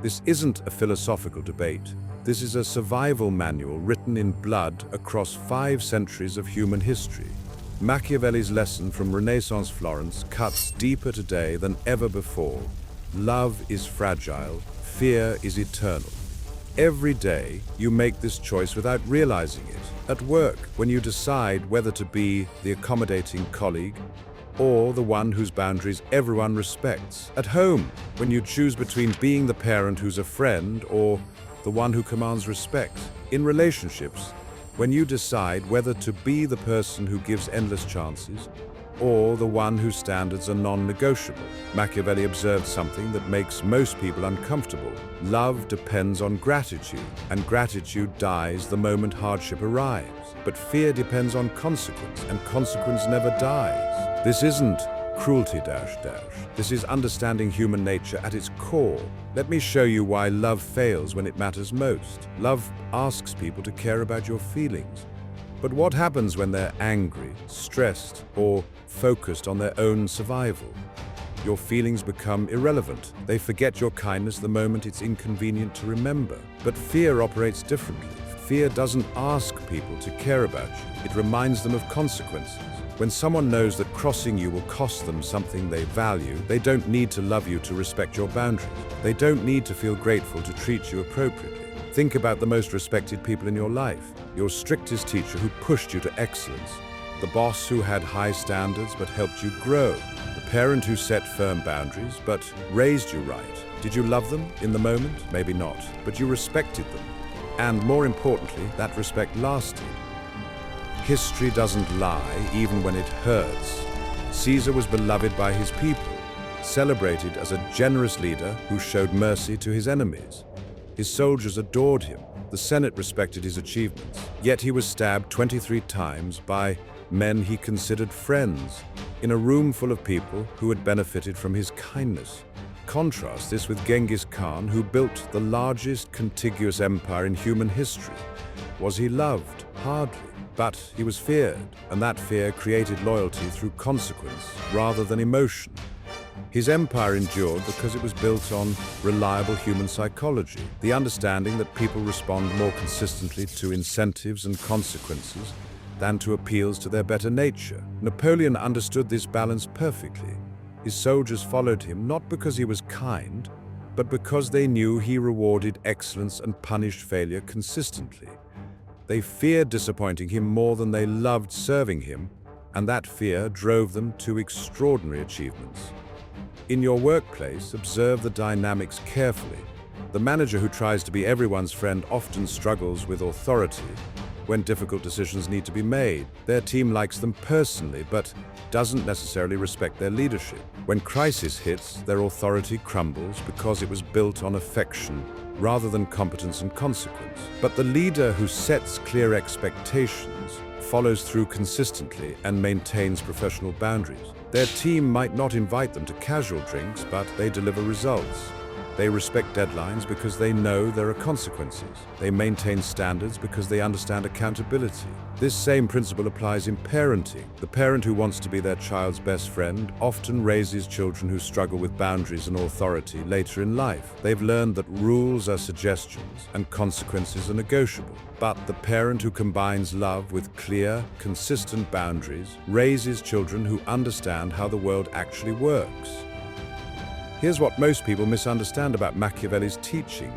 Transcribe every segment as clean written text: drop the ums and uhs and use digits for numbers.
This isn't a philosophical debate. This is a survival manual written in blood across 5 centuries of human history. Machiavelli's lesson from Renaissance Florence cuts deeper today than ever before. Love is fragile, fear is eternal. Every day, you make this choice without realizing it. At work, when you decide whether to be the accommodating colleague or the one whose boundaries everyone respects. At home, when you choose between being the parent who's a friend or the one who commands respect. In relationships, when you decide whether to be the person who gives endless chances or the one whose standards are non-negotiable. Machiavelli observed something that makes most people uncomfortable. Love depends on gratitude, and gratitude dies the moment hardship arrives. But fear depends on consequence, and consequence never dies. This isn't cruelty -- This is understanding human nature at its core. Let me show you why love fails when it matters most. Love asks people to care about your feelings. But what happens when they're angry, stressed, or focused on their own survival? Your feelings become irrelevant. They forget your kindness the moment it's inconvenient to remember. But fear operates differently. Fear doesn't ask people to care about you. It reminds them of consequences. When someone knows that crossing you will cost them something they value, they don't need to love you to respect your boundaries. They don't need to feel grateful to treat you appropriately. Think about the most respected people in your life. Your strictest teacher who pushed you to excellence. The boss who had high standards but helped you grow. The parent who set firm boundaries but raised you right. Did you love them in the moment? Maybe not, but you respected them. And more importantly, that respect lasted. History doesn't lie, even when it hurts. Caesar was beloved by his people, celebrated as a generous leader who showed mercy to his enemies. His soldiers adored him. The Senate respected his achievements. Yet he was stabbed 23 times by men he considered friends, in a room full of people who had benefited from his kindness. Contrast this with Genghis Khan, who built the largest contiguous empire in human history. Was he loved? Hardly. But he was feared, and that fear created loyalty through consequence rather than emotion. His empire endured because it was built on reliable human psychology, the understanding that people respond more consistently to incentives and consequences than to appeals to their better nature. Napoleon understood this balance perfectly. His soldiers followed him not because he was kind, but because they knew he rewarded excellence and punished failure consistently. They feared disappointing him more than they loved serving him, and that fear drove them to extraordinary achievements. In your workplace, observe the dynamics carefully. The manager who tries to be everyone's friend often struggles with authority when difficult decisions need to be made. Their team likes them personally, but doesn't necessarily respect their leadership. When crisis hits, their authority crumbles because it was built on affection rather than competence and consequence. But the leader who sets clear expectations, follows through consistently, and maintains professional boundaries. Their team might not invite them to casual drinks, but they deliver results. They respect deadlines because they know there are consequences. They maintain standards because they understand accountability. This same principle applies in parenting. The parent who wants to be their child's best friend often raises children who struggle with boundaries and authority later in life. They've learned that rules are suggestions and consequences are negotiable. But the parent who combines love with clear, consistent boundaries raises children who understand how the world actually works. Here's what most people misunderstand about Machiavelli's teaching.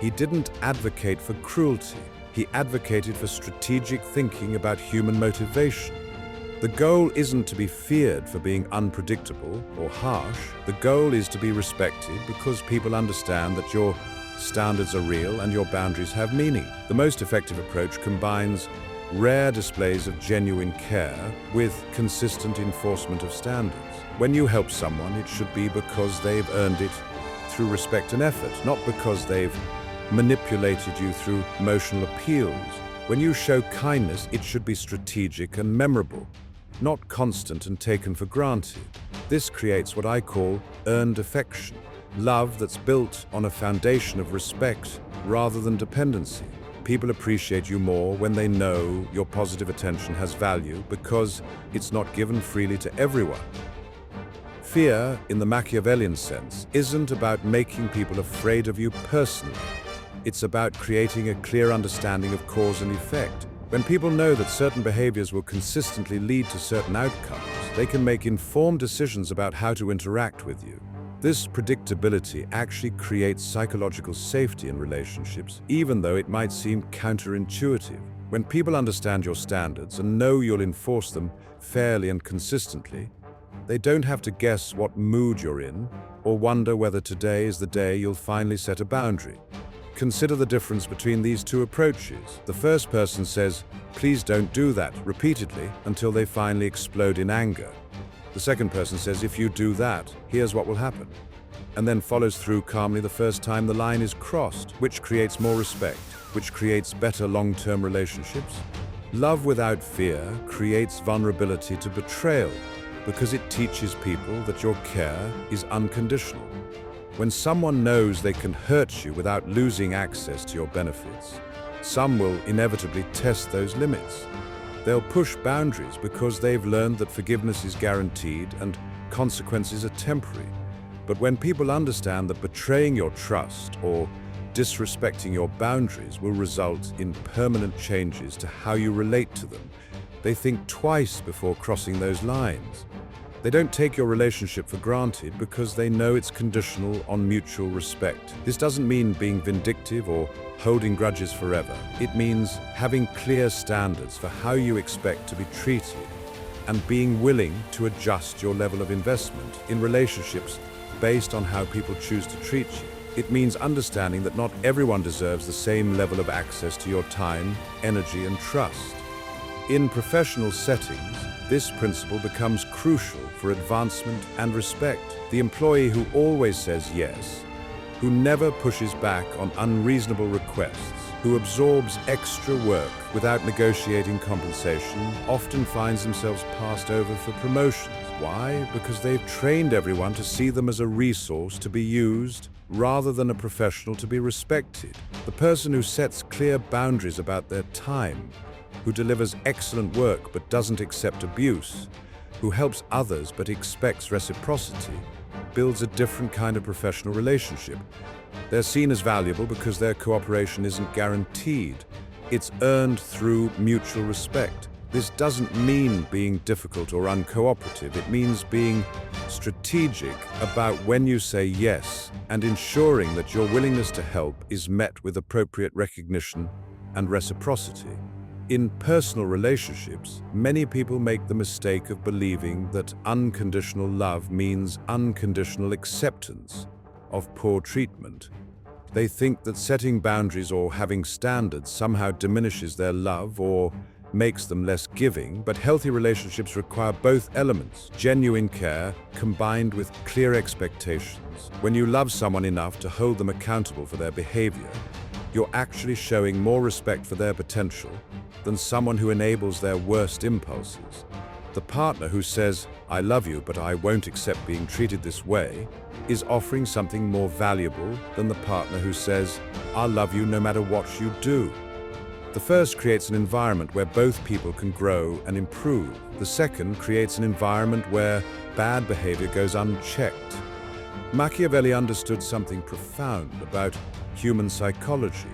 He didn't advocate for cruelty. He advocated for strategic thinking about human motivation. The goal isn't to be feared for being unpredictable or harsh. The goal is to be respected because people understand that your standards are real and your boundaries have meaning. The most effective approach combines rare displays of genuine care with consistent enforcement of standards. When you help someone, it should be because they've earned it through respect and effort, not because they've manipulated you through emotional appeals. When you show kindness, it should be strategic and memorable, not constant and taken for granted. This creates what I call earned affection, love that's built on a foundation of respect rather than dependency. People appreciate you more when they know your positive attention has value because it's not given freely to everyone. Fear, in the Machiavellian sense, isn't about making people afraid of you personally. It's about creating a clear understanding of cause and effect. When people know that certain behaviors will consistently lead to certain outcomes, they can make informed decisions about how to interact with you. This predictability actually creates psychological safety in relationships, even though it might seem counterintuitive. When people understand your standards and know you'll enforce them fairly and consistently, they don't have to guess what mood you're in or wonder whether today is the day you'll finally set a boundary. Consider the difference between these two approaches. The first person says, "Please don't do that," repeatedly until they finally explode in anger. The second person says, "If you do that, here's what will happen," and then follows through calmly the first time the line is crossed, which creates more respect, which creates better long-term relationships. Love without fear creates vulnerability to betrayal because it teaches people that your care is unconditional. When someone knows they can hurt you without losing access to your benefits, some will inevitably test those limits. They'll push boundaries because they've learned that forgiveness is guaranteed and consequences are temporary. But when people understand that betraying your trust or disrespecting your boundaries will result in permanent changes to how you relate to them, they think twice before crossing those lines. They don't take your relationship for granted because they know it's conditional on mutual respect. This doesn't mean being vindictive or holding grudges forever. It means having clear standards for how you expect to be treated and being willing to adjust your level of investment in relationships based on how people choose to treat you. It means understanding that not everyone deserves the same level of access to your time, energy, and trust. In professional settings, this principle becomes crucial for advancement and respect. The employee who always says yes, who never pushes back on unreasonable requests, who absorbs extra work without negotiating compensation, often finds themselves passed over for promotions. Why? Because they've trained everyone to see them as a resource to be used rather than a professional to be respected. The person who sets clear boundaries about their time, who delivers excellent work but doesn't accept abuse, who helps others but expects reciprocity, builds a different kind of professional relationship. They're seen as valuable because their cooperation isn't guaranteed. It's earned through mutual respect. This doesn't mean being difficult or uncooperative. It means being strategic about when you say yes and ensuring that your willingness to help is met with appropriate recognition and reciprocity. In personal relationships, many people make the mistake of believing that unconditional love means unconditional acceptance of poor treatment. They think that setting boundaries or having standards somehow diminishes their love or makes them less giving, but healthy relationships require both elements, genuine care combined with clear expectations. When you love someone enough to hold them accountable for their behavior, you're actually showing more respect for their potential than someone who enables their worst impulses. The partner who says, "I love you, but I won't accept being treated this way," is offering something more valuable than the partner who says, "I'll love you no matter what you do." The first creates an environment where both people can grow and improve. The second creates an environment where bad behavior goes unchecked. Machiavelli understood something profound about human psychology.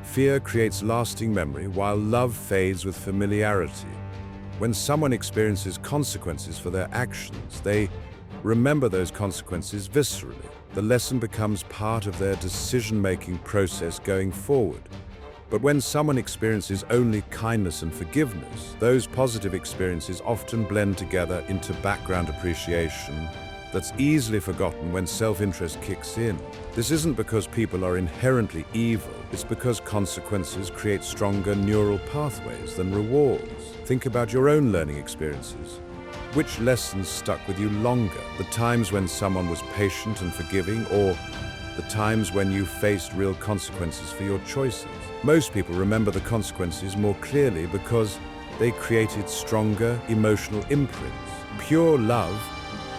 Fear creates lasting memory, while love fades with familiarity. When someone experiences consequences for their actions, they remember those consequences viscerally. The lesson becomes part of their decision-making process going forward. But when someone experiences only kindness and forgiveness, those positive experiences often blend together into background appreciation that's easily forgotten when self-interest kicks in. This isn't because people are inherently evil, it's because consequences create stronger neural pathways than rewards. Think about your own learning experiences. Which lessons stuck with you longer? The times when someone was patient and forgiving, or the times when you faced real consequences for your choices? Most people remember the consequences more clearly because they created stronger emotional imprints. Pure love,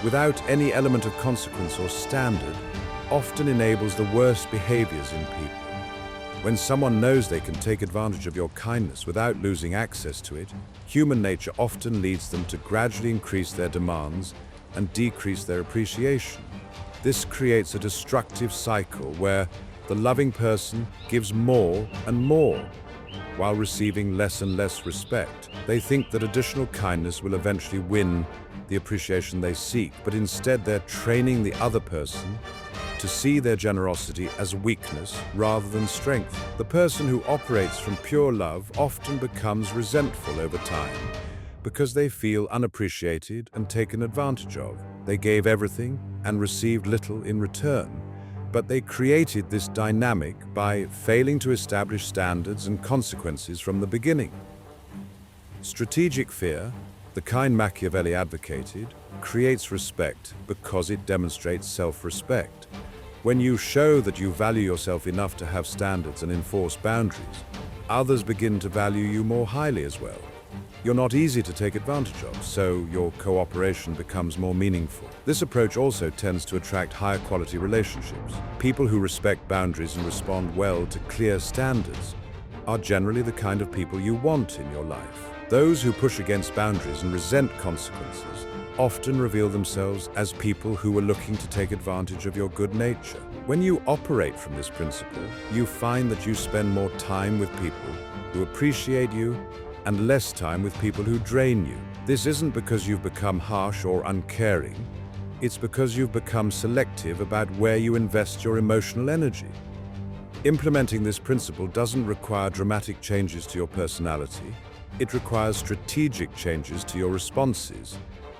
without any element of consequence or standard, often enables the worst behaviors in people. When someone knows they can take advantage of your kindness without losing access to it, human nature often leads them to gradually increase their demands and decrease their appreciation. This creates a destructive cycle where the loving person gives more and more, while receiving less and less respect. They think that additional kindness will eventually win the appreciation they seek, but instead they're training the other person to see their generosity as weakness rather than strength. The person who operates from pure love often becomes resentful over time because they feel unappreciated and taken advantage of. They gave everything and received little in return, but they created this dynamic by failing to establish standards and consequences from the beginning. Strategic fear, the kind Machiavelli advocated, creates respect because it demonstrates self-respect. When you show that you value yourself enough to have standards and enforce boundaries, others begin to value you more highly as well. You're not easy to take advantage of, so your cooperation becomes more meaningful. This approach also tends to attract higher quality relationships. People who respect boundaries and respond well to clear standards are generally the kind of people you want in your life. Those who push against boundaries and resent consequences often reveal themselves as people who are looking to take advantage of your good nature. When you operate from this principle, you find that you spend more time with people who appreciate you and less time with people who drain you. This isn't because you've become harsh or uncaring. It's because you've become selective about where you invest your emotional energy. Implementing this principle doesn't require dramatic changes to your personality. It requires strategic changes to your responses.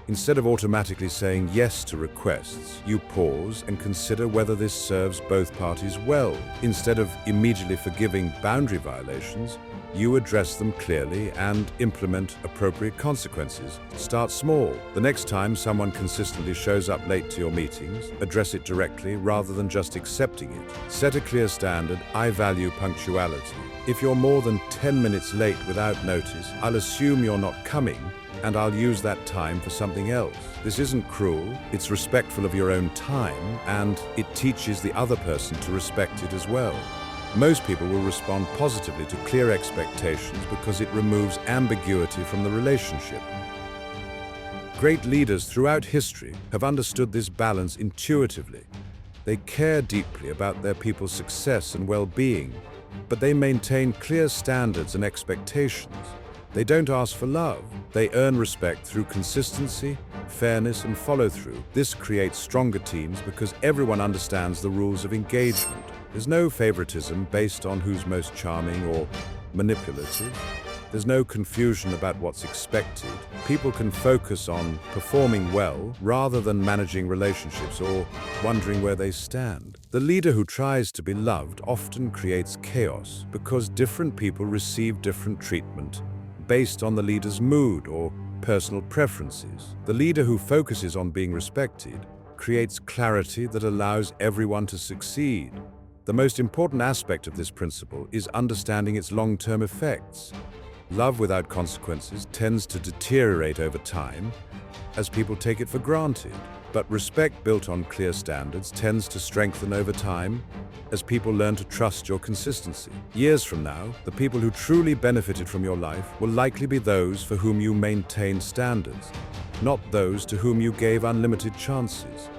Instead of automatically saying yes to requests, you pause and consider whether this serves both parties well. Instead of immediately forgiving boundary violations, you address them clearly and implement appropriate consequences. Start small. The next time someone consistently shows up late to your meetings, address it directly rather than just accepting it. Set a clear standard: I value punctuality. If you're more than 10 minutes late without notice, I'll assume you're not coming, and I'll use that time for something else. This isn't cruel, it's respectful of your own time, and it teaches the other person to respect it as well. Most people will respond positively to clear expectations because it removes ambiguity from the relationship. Great leaders throughout history have understood this balance intuitively. They care deeply about their people's success and well-being, but they maintain clear standards and expectations. They don't ask for love. They earn respect through consistency, fairness, and follow-through. This creates stronger teams because everyone understands the rules of engagement. There's no favoritism based on who's most charming or manipulative. There's no confusion about what's expected. People can focus on performing well rather than managing relationships or wondering where they stand. The leader who tries to be loved often creates chaos because different people receive different treatment based on the leader's mood or personal preferences. The leader who focuses on being respected creates clarity that allows everyone to succeed. The most important aspect of this principle is understanding its long-term effects. Love without consequences tends to deteriorate over time as people take it for granted, but respect built on clear standards tends to strengthen over time as people learn to trust your consistency. Years from now, the people who truly benefited from your life will likely be those for whom you maintained standards, not those to whom you gave unlimited chances.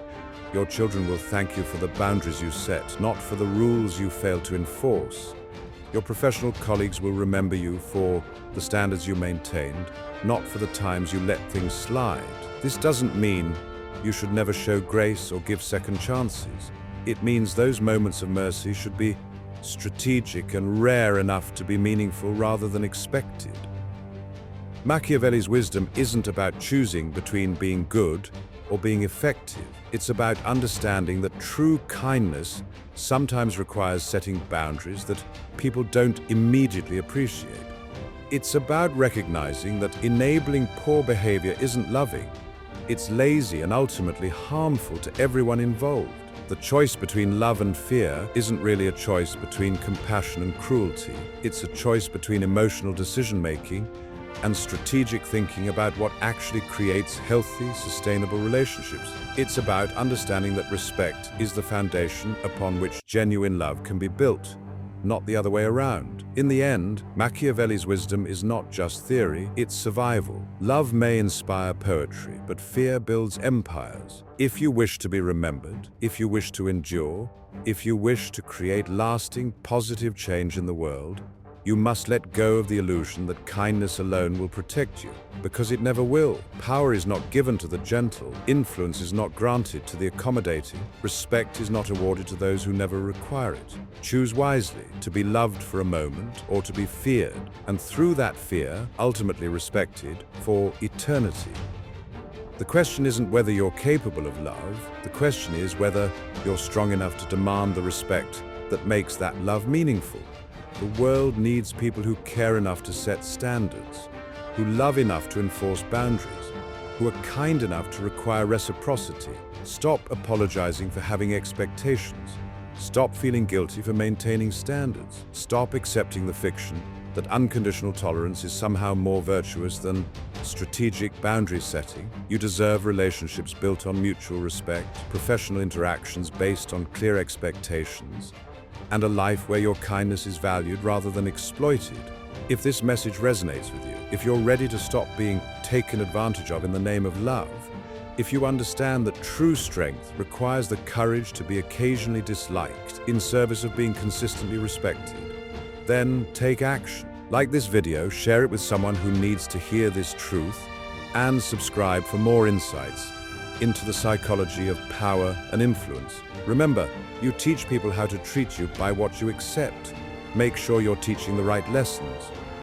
Your children will thank you for the boundaries you set, not for the rules you failed to enforce. Your professional colleagues will remember you for the standards you maintained, not for the times you let things slide. This doesn't mean you should never show grace or give second chances. It means those moments of mercy should be strategic and rare enough to be meaningful rather than expected. Machiavelli's wisdom isn't about choosing between being good or being effective. It's about understanding that true kindness sometimes requires setting boundaries that people don't immediately appreciate. It's about recognizing that enabling poor behavior isn't loving. It's lazy and ultimately harmful to everyone involved. The choice between love and fear isn't really a choice between compassion and cruelty. It's a choice between emotional decision-making and strategic thinking about what actually creates healthy, sustainable relationships. It's about understanding that respect is the foundation upon which genuine love can be built. not the other way around. In the end, Machiavelli's wisdom is not just theory, it's survival. Love may inspire poetry, but fear builds empires. If you wish to be remembered, if you wish to endure, if you wish to create lasting, positive change in the world, you must let go of the illusion that kindness alone will protect you, because it never will. Power is not given to the gentle, influence is not granted to the accommodating, respect is not awarded to those who never require it. Choose wisely, to be loved for a moment or to be feared, and through that fear, ultimately respected for eternity. The question isn't whether you're capable of love, the question is whether you're strong enough to demand the respect that makes that love meaningful. The world needs people who care enough to set standards, who love enough to enforce boundaries, who are kind enough to require reciprocity. Stop apologizing for having expectations. Stop feeling guilty for maintaining standards. Stop accepting the fiction that unconditional tolerance is somehow more virtuous than strategic boundary setting. You deserve relationships built on mutual respect, professional interactions based on clear expectations, and a life where your kindness is valued rather than exploited. If this message resonates with you, if you're ready to stop being taken advantage of in the name of love, if you understand that true strength requires the courage to be occasionally disliked in service of being consistently respected, then take action. Like this video, share it with someone who needs to hear this truth, and subscribe for more insights into the psychology of power and influence. Remember, you teach people how to treat you by what you accept. Make sure you're teaching the right lessons.